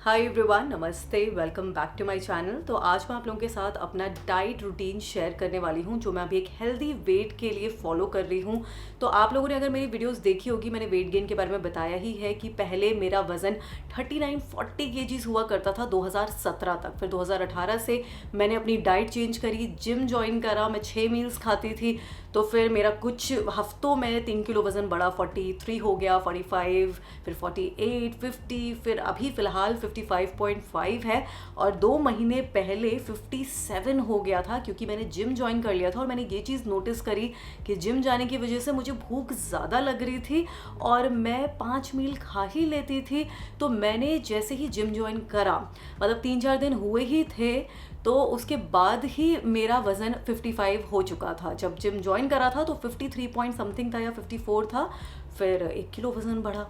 हाय everyone, नमस्ते, welcome back to my channel. तो आज मैं आप लोगों के साथ अपना डाइट रूटीन शेयर करने वाली हूँ जो मैं अभी एक हेल्दी वेट के लिए फॉलो कर रही हूँ। तो आप लोगों ने अगर मेरी वीडियोस देखी होगी, मैंने वेट गेन के बारे में बताया ही है कि पहले मेरा वज़न 39-40 केजीज हुआ करता था 2017 तक। फिर 2018 से मैंने अपनी डाइट चेंज करी, जिम ज्वाइन करा, मैं 6 मील्स खाती थी। तो फिर मेरा कुछ हफ्तों में 3 किलो वज़न बढ़ा, 43 हो गया, 45, फिर 48, 50, फिर अभी फ़िलहाल 55.5 है। और 2 महीने पहले 57 हो गया था क्योंकि मैंने जिम ज्वाइन कर लिया था। और मैंने ये चीज़ नोटिस करी कि जिम जाने की वजह से मुझे भूख ज़्यादा लग रही थी और मैं 5 मील खा ही लेती थी। तो मैंने जैसे ही जिम ज्वाइन करा, मतलब 3-4 दिन हुए ही थे, तो उसके बाद ही मेरा वज़न 55 हो चुका था। जब जिम ज्वाइन करा था तो 53 पॉइंट समथिंग था या 54 था। फिर 1 किलो वज़न बढ़ा,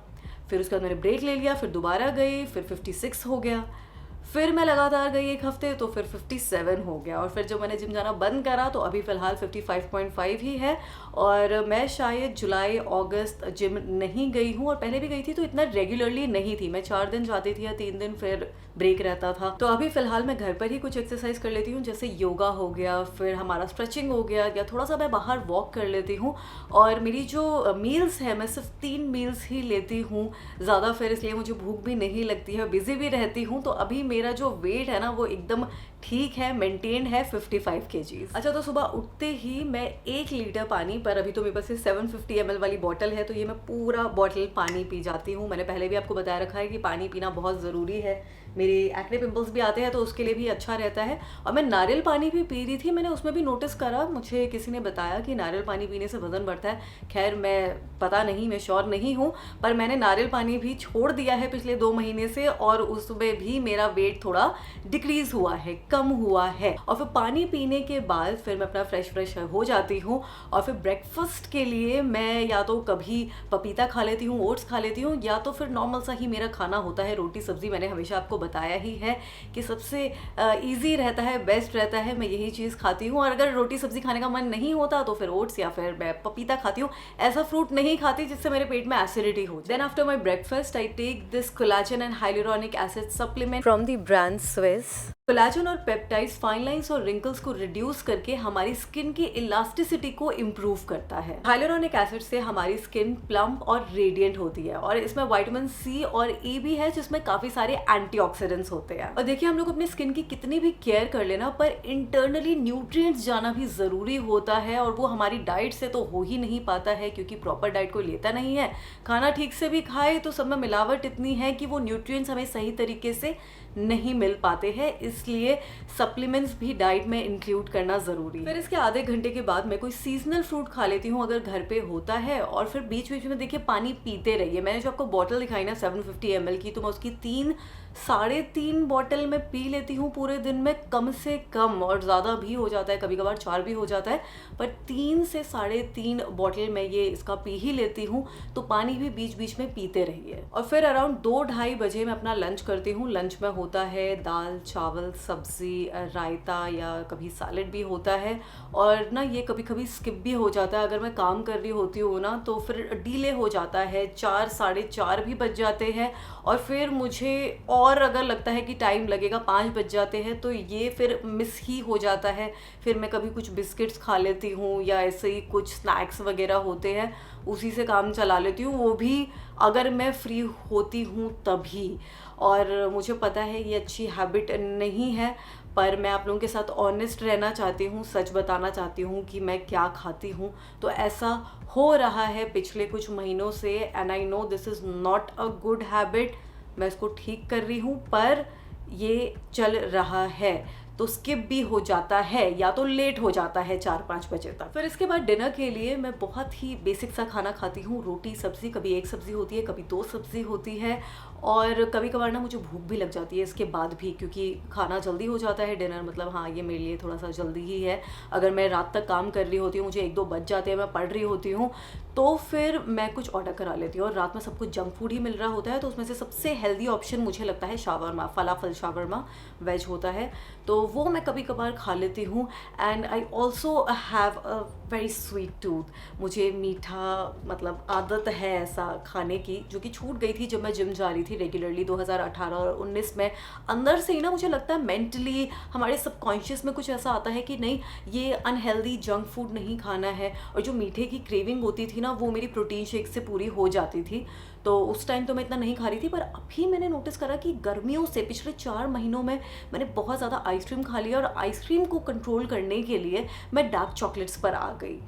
फिर उसके बाद मैंने ब्रेक ले लिया, फिर दोबारा गई, फिर 56 हो गया, फिर मैं लगातार गई 1 हफ्ते तो फिर 57 हो गया। और फिर जब मैंने जिम जाना बंद करा तो अभी फ़िलहाल 55.5 ही है। और मैं शायद जुलाई अगस्त जिम नहीं गई हूँ, और पहले भी गई थी तो इतना रेगुलरली नहीं थी। मैं 4 दिन जाती थी या 3 दिन, फिर ब्रेक रहता था। तो अभी फ़िलहाल मैं घर पर ही कुछ एक्सरसाइज कर लेती हूँ, जैसे योगा हो गया, फिर हमारा स्ट्रेचिंग हो गया, या थोड़ा सा मैं बाहर वॉक कर लेती हूँ। और मेरी जो मील्स है, मैं सिर्फ 3 मील्स ही लेती हूँ ज़्यादा, फिर इसलिए मुझे भूख भी नहीं लगती है, बिज़ी भी रहती हूँ। तो अभी मेरा जो वेट है ना वो एकदम ठीक है, मेंटेन्ड है 55 केजीज। अच्छा, तो सुबह उठते ही मैं 1 लीटर पानी, पर अभी तो मेरे पास 750 ml वाली बॉटल है, तो ये मैं पूरा बॉटल पानी पी जाती हूँ। मैंने पहले भी आपको बताया रखा है कि पानी पीना बहुत ज़रूरी है। मेरे एक्ने पिंपल्स भी आते हैं तो उसके लिए भी अच्छा रहता है। और मैं नारियल पानी भी पी रही थी, मैंने उसमें भी नोटिस करा, मुझे किसी ने बताया कि नारियल पानी पीने से वज़न बढ़ता है। खैर मैं पता नहीं, मैं श्योर नहीं हूँ, पर मैंने नारियल पानी भी छोड़ दिया है पिछले 2 महीने से, और उसमें भी मेरा वेट थोड़ा डिक्रीज़ हुआ है, कम हुआ है। और फिर पानी पीने के बाद फिर मैं अपना फ्रेश हो जाती हूँ। और फिर ब्रेकफास्ट के लिए मैं या तो कभी पपीता खा लेती हूँ, ओट्स खा लेती हूँ, या तो फिर नॉर्मल सा ही मेरा खाना होता है, रोटी सब्ज़ी। मैंने हमेशा आपको बताया ही है कि सबसे ईजी रहता है, बेस्ट रहता है, मैं यही चीज़ खाती हूँ। और अगर रोटी सब्ज़ी खाने का मन नहीं होता तो फिर ओट्स या फिर मैं पपीता खाती हूँ। ऐसा फ्रूट नहीं खाती जिससे मेरे पेट में एसिडिटी हो। Then after my breakfast I take this collagen and hyaluronic acid supplement from the brand Swiss. Collagen और पेप्टाइड्स फाइन लाइंस और रिंकल्स को रिड्यूस करके हमारी स्किन की इलास्टिसिटी को इम्प्रूव करता है। हाइलुरोनिक एसिड से हमारी स्किन प्लम्प और रेडिएंट होती है, और इसमें विटामिन सी और ए भी है, जिसमें काफी सारे एंटीऑक्सीडेंट्स होते हैं। और देखिए, हम लोग अपनी स्किन की कितनी भी केयर कर लेना, पर इंटरनली न्यूट्रिएंट्स जाना भी जरूरी होता है, और वो हमारी डाइट से तो हो ही नहीं पाता है, क्योंकि प्रॉपर डाइट कोई लेता नहीं है। खाना ठीक से भी खाए तो सब में मिलावट इतनी है कि वो न्यूट्रिएंट्स हमें सही तरीके से नहीं मिल पाते हैं, इसलिए सप्लीमेंट्स भी डाइट में इंक्लूड करना ज़रूरी है। फिर इसके आधे घंटे के बाद मैं कोई सीजनल फ्रूट खा लेती हूँ अगर घर पे होता है। और फिर बीच बीच में देखिए पानी पीते रहिए। मैंने जो आपको बॉटल दिखाई ना 750 ml की, तो मैं उसकी 3-3.5 बॉटल में पी लेती हूँ पूरे दिन में, कम से कम, और ज़्यादा भी हो जाता है, कभी कभार 4 भी हो जाता है, पर 3 से 3.5 बॉटल मैं ये इसका पी ही लेती हूँ। तो पानी भी बीच बीच में पीते रहिए। और फिर अराउंड 2-2:30 बजे मैं अपना लंच करती हूँ। लंच में होता है दाल, चावल, सब्जी, रायता, या कभी सैलेड भी होता है। और ना ये कभी कभी स्किप भी हो जाता है, अगर मैं काम कर रही होती हूँ ना तो फिर डिले हो जाता है, 4-4:30 भी बज जाते हैं। और फिर मुझे और अगर लगता है कि टाइम लगेगा, 5 बज जाते हैं, तो ये फिर मिस ही हो जाता है। फिर मैं कभी कुछ बिस्किट्स खा लेती हूँ, या ऐसे ही कुछ स्नैक्स वगैरह होते हैं, उसी से काम चला लेती हूँ, वो भी अगर मैं फ्री होती हूँ तभी। और मुझे पता है ये अच्छी हैबिट नहीं है, पर मैं आप लोगों के साथ ऑनेस्ट रहना चाहती हूँ, सच बताना चाहती हूँ कि मैं क्या खाती हूँ। तो ऐसा हो रहा है पिछले कुछ महीनों से, and I know this is not a good habit. मैं इसको ठीक कर रही हूँ, पर ये चल रहा है, तो स्किप भी हो जाता है, या तो लेट हो जाता है 4-5 बजे तक। फिर इसके बाद डिनर के लिए मैं बहुत ही बेसिक सा खाना खाती हूँ, रोटी सब्ज़ी, कभी 1 सब्ज़ी होती है, कभी 2 सब्ज़ी होती है। और कभी कभार ना मुझे भूख भी लग जाती है इसके बाद भी, क्योंकि खाना जल्दी हो जाता है डिनर, मतलब हाँ ये मेरे लिए थोड़ा सा जल्दी ही है। अगर मैं रात तक काम कर रही होती हूँ, मुझे 1-2 बज जाते हैं, मैं पढ़ रही होती हूँ, तो फिर मैं कुछ ऑर्डर करा लेती हूँ। और रात में सब कुछ जंक फूड ही मिल रहा होता है, तो उसमें से सबसे हेल्दी ऑप्शन मुझे लगता है शावरमा, फलाफल शावरमा, वेज होता है, तो वो मैं कभी कभार खा लेती हूँ। And I also have a very sweet tooth, मुझे मीठा मतलब आदत है ऐसा खाने की जो कि छूट गई थी जब मैं जिम जा रही थी रेगुलरली 2018 और 19 में। अंदर से ही ना मुझे लगता है मेंटली हमारे सबकॉन्शियस में कुछ ऐसा आता है कि नहीं, ये अनहेल्दी जंक फूड नहीं खाना है, और जो मीठे की क्रेविंग होती थी ना वो मेरी प्रोटीन शेक से पूरी हो जाती थी। तो उस टाइम तो मैं इतना नहीं खा रही थी, पर अभी मैंने नोटिस करा कि गर्मियों से पिछले 4 महीनों में मैंने बहुत ज़्यादा आइसक्रीम खा लिया, और आइसक्रीम को कंट्रोल करने के लिए मैं डार्क चॉकलेट्स पर आ गई।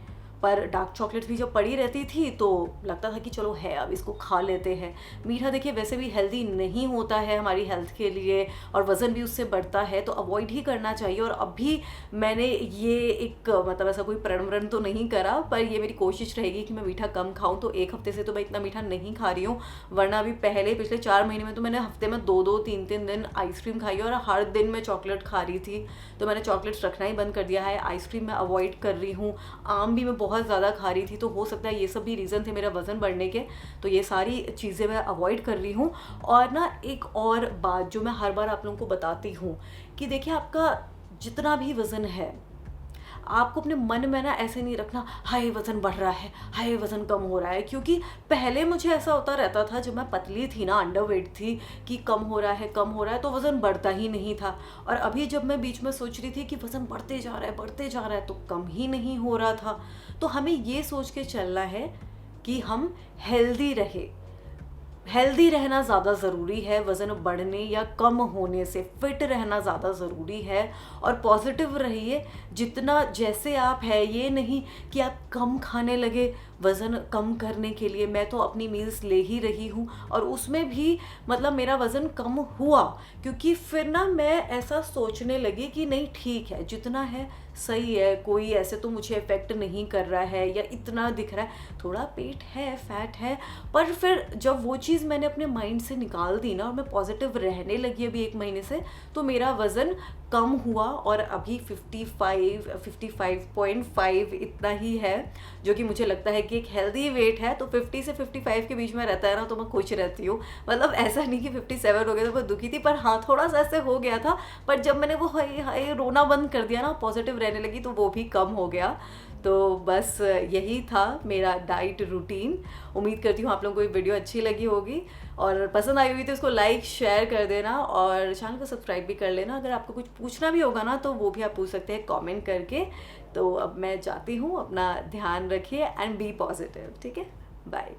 पर डार्क चॉकलेट भी जब पड़ी रहती थी तो लगता था कि चलो है अब इसको खा लेते हैं। मीठा देखिए वैसे भी हेल्दी नहीं होता है हमारी हेल्थ के लिए, और वज़न भी उससे बढ़ता है, तो अवॉइड ही करना चाहिए। और अभी मैंने ये एक मतलब ऐसा कोई प्रण व्रण तो नहीं करा, पर ये मेरी कोशिश रहेगी कि मैं मीठा कम खाऊं। तो 1 हफ्ते से तो मैं इतना मीठा नहीं खा रही हूँ, वरना अभी पहले पिछले 4 महीने में तो मैंने हफ्ते में 2-2 3-3 दिन आइसक्रीम खाई और हर दिन मैं चॉकलेट खा रही थी। तो मैंने चॉकलेट्स रखना ही बंद कर दिया है, आइसक्रीम मैं अवॉइड कर रही हूँ, आम भी मैं बहुत ज़्यादा खा रही थी, तो हो सकता है ये सब भी रीज़न थे मेरा वज़न बढ़ने के। तो ये सारी चीज़ें मैं अवॉइड कर रही हूँ। और ना एक और बात जो मैं हर बार आप लोगों को बताती हूँ कि देखिए आपका जितना भी वज़न है, आपको अपने मन में ना ऐसे नहीं रखना हाय वज़न बढ़ रहा है, हाय वज़न कम हो रहा है। क्योंकि पहले मुझे ऐसा होता रहता था जब मैं पतली थी ना, अंडरवेट थी, कि कम हो रहा है कम हो रहा है, तो वज़न बढ़ता ही नहीं था। और अभी जब मैं बीच में सोच रही थी कि वज़न बढ़ते जा रहा है बढ़ते जा रहा है, तो कम ही नहीं हो रहा था। तो हमें ये सोच के चलना है कि हम हेल्दी रहे, हेल्दी रहना ज़्यादा ज़रूरी है वज़न बढ़ने या कम होने से। फिट रहना ज़्यादा ज़रूरी है, और पॉजिटिव रहिए जितना जैसे आप है। ये नहीं कि आप कम खाने लगे वज़न कम करने के लिए। मैं तो अपनी मील्स ले ही रही हूँ, और उसमें भी मतलब मेरा वज़न कम हुआ, क्योंकि फिर ना मैं ऐसा सोचने लगी कि नहीं ठीक है जितना है सही है, कोई ऐसे तो मुझे इफ़ेक्ट नहीं कर रहा है, या इतना दिख रहा है, थोड़ा पेट है फैट है। पर फिर जब वो चीज़ मैंने अपने माइंड से निकाल दी ना, और मैं पॉजिटिव रहने लगी अभी 1 महीने से, तो मेरा वज़न कम हुआ और अभी 55.5 इतना ही है, जो कि मुझे लगता है कि एक हेल्दी वेट है। तो 50 से 55 के बीच में रहता है ना, तो मैं खुश रहती हूँ। मतलब ऐसा नहीं कि 57 हो गया तो मैं दुखी थी, पर हाँ थोड़ा सा ऐसे हो गया था। पर जब मैंने वो हाय हाय रोना बंद कर दिया ना, पॉजिटिव रहने लगी, तो वो भी कम हो गया। तो बस यही था मेरा डाइट रूटीन। उम्मीद करती हूँ आप लोगों को ये वीडियो अच्छी लगी होगी, और पसंद आई हुई तो इसको लाइक शेयर कर देना, और चैनल को सब्सक्राइब भी कर लेना। अगर आपको कुछ पूछना भी होगा ना, तो वो भी आप पूछ सकते हैं कमेंट करके। तो अब मैं जाती हूँ, अपना ध्यान रखिए एंड बी पॉजिटिव। ठीक है, बाय।